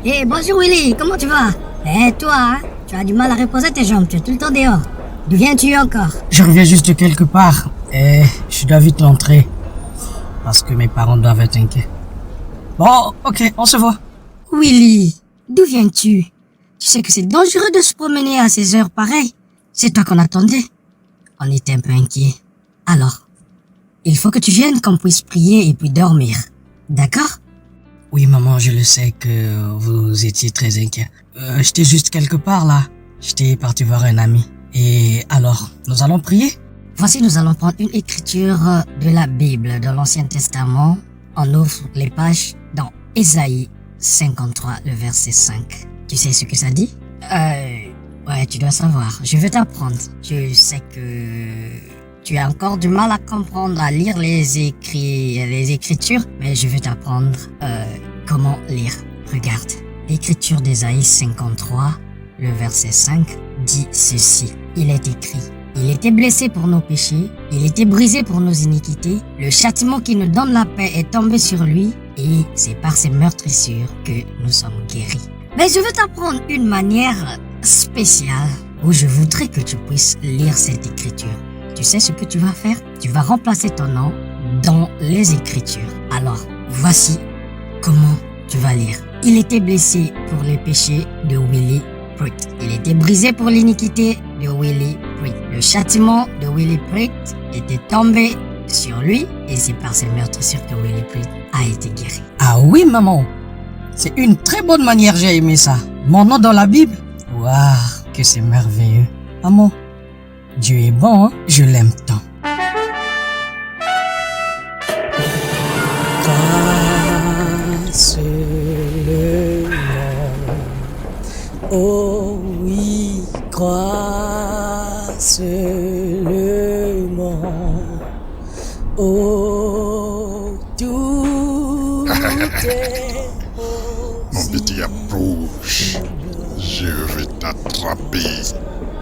Eh, bonjour Willy, comment tu vas? Eh, toi, hein, tu as du mal à reposer tes jambes, tu es tout le temps dehors. D'où viens-tu encore? Je reviens juste de quelque part et je dois vite rentrer parce que mes parents doivent être inquiets. Bon, ok, on se voit. Willy, d'où viens-tu? Tu sais que c'est dangereux de se promener à ces heures pareilles. C'est toi qu'on attendait. On était un peu inquiets. Alors, il faut que tu viennes qu'on puisse prier et puis dormir. D'accord? Oui, maman, je le sais que vous étiez très inquiet. J'étais juste quelque part là. J'étais parti voir un ami. Et alors, nous allons prier? Voici, nous allons prendre une écriture de la Bible, de l'Ancien Testament. On ouvre les pages dans Ésaïe 53, le verset 5. Tu sais ce que ça dit? Ouais, tu dois savoir. Je vais t'apprendre. Je sais que tu as encore du mal à comprendre, à lire les écritures, mais je vais t'apprendre comment lire. Regarde. L'écriture d'Ésaïe 53, le verset 5, dit ceci. Il est écrit. Il était blessé pour nos péchés, il était brisé pour nos iniquités, le châtiment qui nous donne la paix est tombé sur lui, et c'est par ses meurtrissures que nous sommes guéris. Mais je veux t'apprendre une manière spéciale où je voudrais que tu puisses lire cette écriture. Tu sais ce que tu vas faire? Tu vas remplacer ton nom dans les écritures. Alors, voici comment tu vas lire. Il était blessé pour les péchés de Willy Pruitt. Il était brisé pour l'iniquité de Willy Pruitt. Le châtiment de Willy Pruitt était tombé sur lui et c'est par ses meurtrissures que Willy Pruitt a été guéri. Ah oui, maman. C'est une très bonne manière, j'ai aimé ça. Mon nom dans la Bible? Waouh, que c'est merveilleux. Maman, Dieu est bon, hein? Je l'aime tant. Oh oui, crois seulement. Oh, tout est Mon petit approche, je vais t'attraper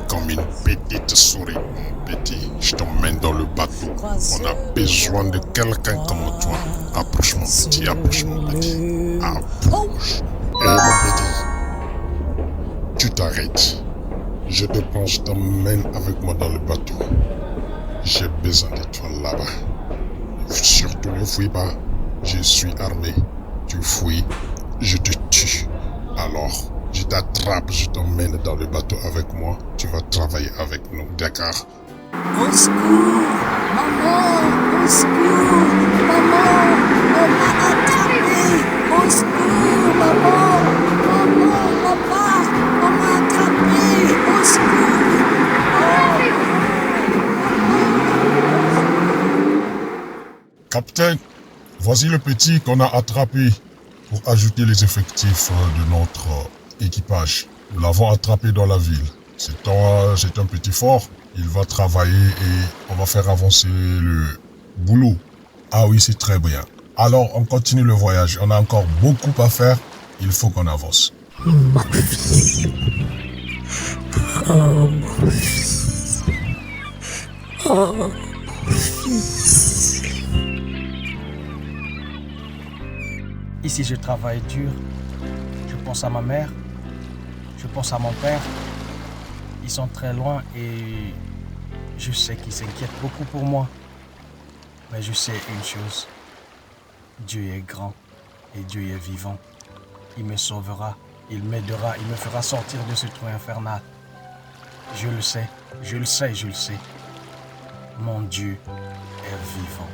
comme une petite souris, mon petit. Je t'emmène dans le bateau. On a besoin de quelqu'un comme toi. Approche mon petit, approche mon petit. Approche. Et mon petit, tu t'arrêtes. Je te prends, je t'emmène avec moi dans le bateau. J'ai besoin de toi là-bas. Surtout ne fuis pas. Je suis armé. Tu fuis, je te tue. Alors, je t'attrape, je t'emmène dans le bateau avec moi. Tu vas travailler avec nous, d'accord? Au secours! Maman! Au secours! Maman! On m'a attrapé! Au secours! Maman! Maman! Papa! On m'a attrapé! Au secours! Capitaine, voici le petit qu'on a attrapé pour ajouter les effectifs de notre équipage. Nous l'avons attrapé dans la ville. C'est un petit fort. Il va travailler et on va faire avancer le boulot. Ah oui, c'est très bien. Alors, on continue le voyage. On a encore beaucoup à faire. Il faut qu'on avance. Mon fils. Oh, mon fils. Oh, mon fils. Ici, je travaille dur. Je pense à ma mère. Je pense à mon père. Ils sont très loin et je sais qu'ils s'inquiètent beaucoup pour moi. Mais je sais une chose. Dieu est grand et Dieu est vivant. Il me sauvera, il m'aidera, il me fera sortir de ce trou infernal. Je le sais, je le sais, je le sais. Mon Dieu est vivant.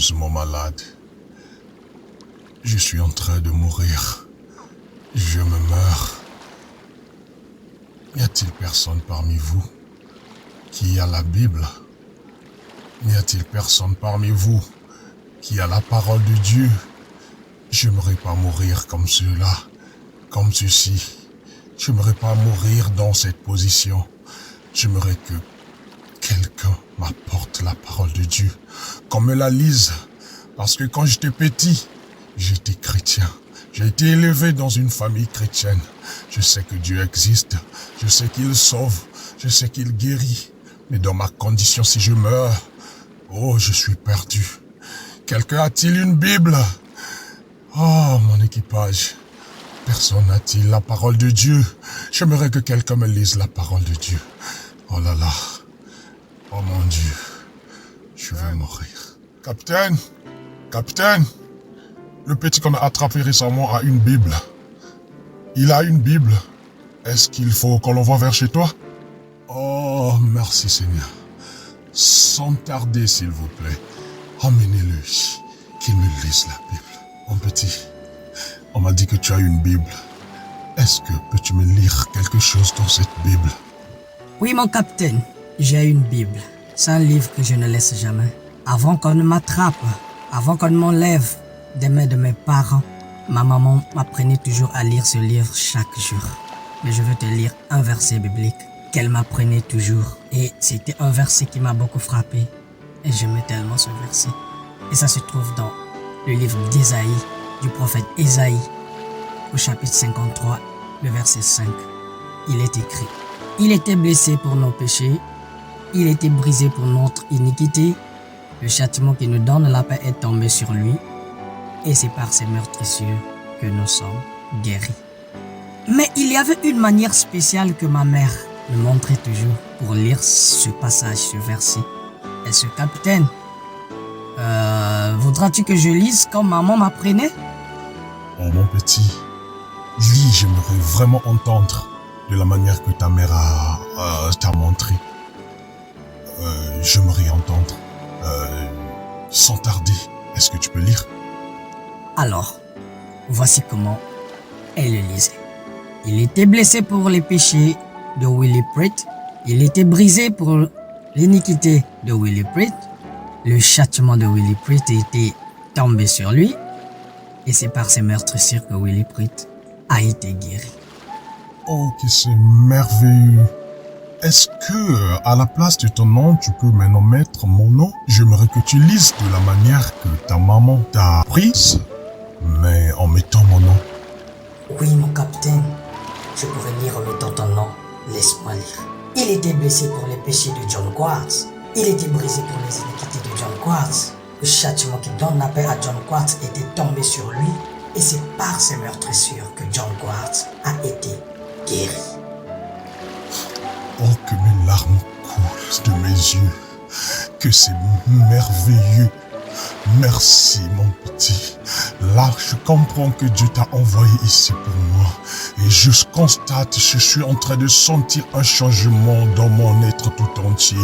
dangereusement malade. Je suis en train de mourir. Je me meurs. N'y a-t-il personne parmi vous qui a la Bible? N'y a-t-il personne parmi vous qui a la parole de Dieu? J'aimerais pas mourir comme ceux-là, comme ceux-ci. J'aimerais pas mourir dans cette position. J'aimerais que quelqu'un m'apporte la parole de Dieu, qu'on me la lise. Parce que quand j'étais petit, j'étais chrétien. J'ai été élevé dans une famille chrétienne. Je sais que Dieu existe. Je sais qu'il sauve. Je sais qu'il guérit. Mais dans ma condition, si je meurs, oh, je suis perdu. Quelqu'un a-t-il une Bible? Oh, mon équipage. Personne n'a-t-il la parole de Dieu? J'aimerais que quelqu'un me lise la parole de Dieu. Oh là là. Oh mon Dieu. Je vais mourir. Capitaine! Capitaine! Le petit qu'on a attrapé récemment a une Bible. Il a une Bible. Est-ce qu'il faut qu'on l'envoie vers chez toi? Oh, merci Seigneur. Sans tarder, s'il vous plaît. Emmenez-le, qu'il me lise la Bible. Mon petit, on m'a dit que tu as une Bible. Est-ce que peux-tu me lire quelque chose dans cette Bible? Oui, mon capitaine, j'ai une Bible. C'est un livre que je ne laisse jamais. Avant qu'on ne m'attrape, avant qu'on ne m'enlève des mains de mes parents, ma maman m'apprenait toujours à lire ce livre chaque jour. Mais je veux te lire un verset biblique qu'elle m'apprenait toujours. Et c'était un verset qui m'a beaucoup frappé. Et j'aimais tellement ce verset. Et ça se trouve dans le livre d'Ésaïe, du prophète Ésaïe, au chapitre 53, le verset 5. Il est écrit: il était blessé pour nos péchés, il était brisé pour notre iniquité, le châtiment qui nous donne la paix est tombé sur lui, et c'est par ses meurtrissures que nous sommes guéris. Mais il y avait une manière spéciale que ma mère me montrait toujours pour lire ce passage, ce verset. Et ce capitaine, voudras-tu que je lise comme maman m'apprenait? Oh mon petit, lis, j'aimerais vraiment entendre de la manière que ta mère t'a montré. J'aimerais entendre. Sans tarder, est-ce que tu peux lire? Alors, voici comment elle le lisait. Il était blessé pour les péchés de Willie Pritt. Il était brisé pour l'iniquité de Willie Pritt. Le châtiment de Willie Pritt était tombé sur lui. Et c'est par ses meurtrissures que Willie Pritt a été guéri. Oh, que c'est merveilleux. Est-ce que, à la place de ton nom, tu peux maintenant mettre mon nom? J'aimerais que tu lises de la manière que ta maman t'a prise, mais en mettant mon nom. Oui, mon capitaine. Je pourrais lire en mettant ton nom. Laisse-moi lire. Il était blessé pour les péchés de John Quartz. Il était brisé pour les iniquités de John Quartz. Le châtiment qui donne la paix à John Quartz était tombé sur lui. Et c'est par ses meurtrissures que John Quartz a été guéri. Oh, que mes larmes coulent de mes yeux. Que c'est merveilleux. Merci, mon petit. Là, je comprends que Dieu t'a envoyé ici pour moi. Et je constate, je suis en train de sentir un changement dans mon être tout entier.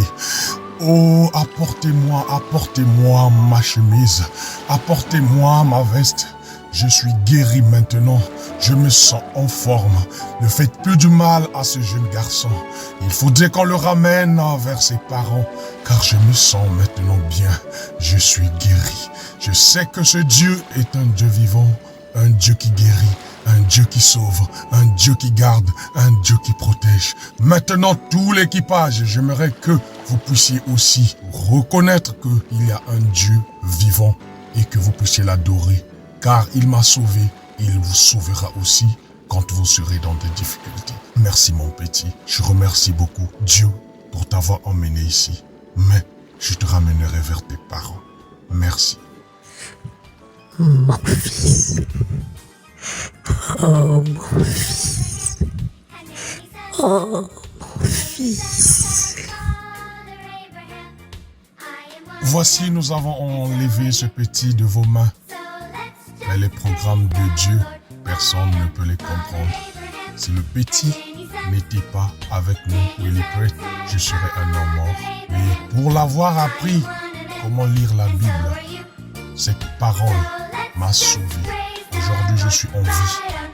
Oh, apportez-moi ma chemise. Apportez-moi ma veste. Je suis guéri maintenant. Je me sens en forme. Ne faites plus du mal à ce jeune garçon. Il faudrait qu'on le ramène vers ses parents, car je me sens maintenant bien. Je suis guéri. Je sais que ce Dieu est un Dieu vivant, un Dieu qui guérit, un Dieu qui sauve, un Dieu qui garde, un Dieu qui protège. Maintenant, tout l'équipage, j'aimerais que vous puissiez aussi reconnaître qu'il y a un Dieu vivant et que vous puissiez l'adorer. Car il m'a sauvé, il vous sauvera aussi quand vous serez dans des difficultés. Merci mon petit, je remercie beaucoup Dieu pour t'avoir emmené ici. Mais je te ramènerai vers tes parents. Merci. Mon fils. Oh, mon fils. Oh, mon fils. Voici, nous avons enlevé ce petit de vos mains. Mais les programmes de Dieu, personne ne peut les comprendre. Si le petit n'était pas avec nous, Willie Pritt, je serais un homme mort. Mais pour l'avoir appris comment lire la Bible, Cette parole m'a sauvé. Aujourd'hui, je suis en vie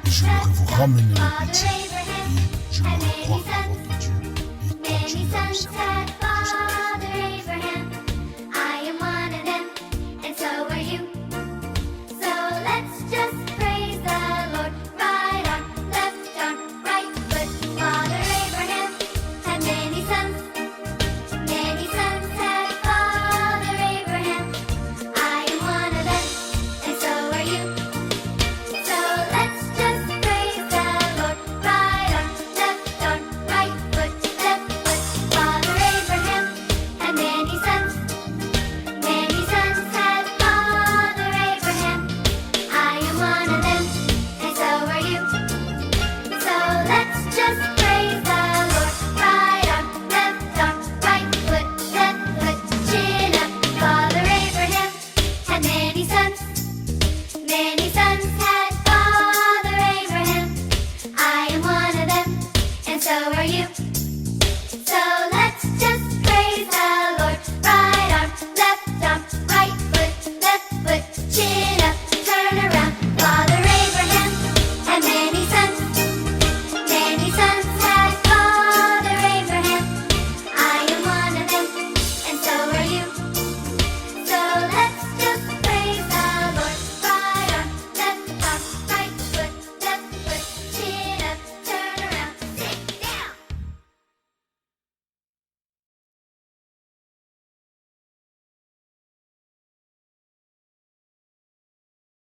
et j'aimerais vous ramener le petit. Et j'aimerais croire à votre Dieu et continuer à le servir.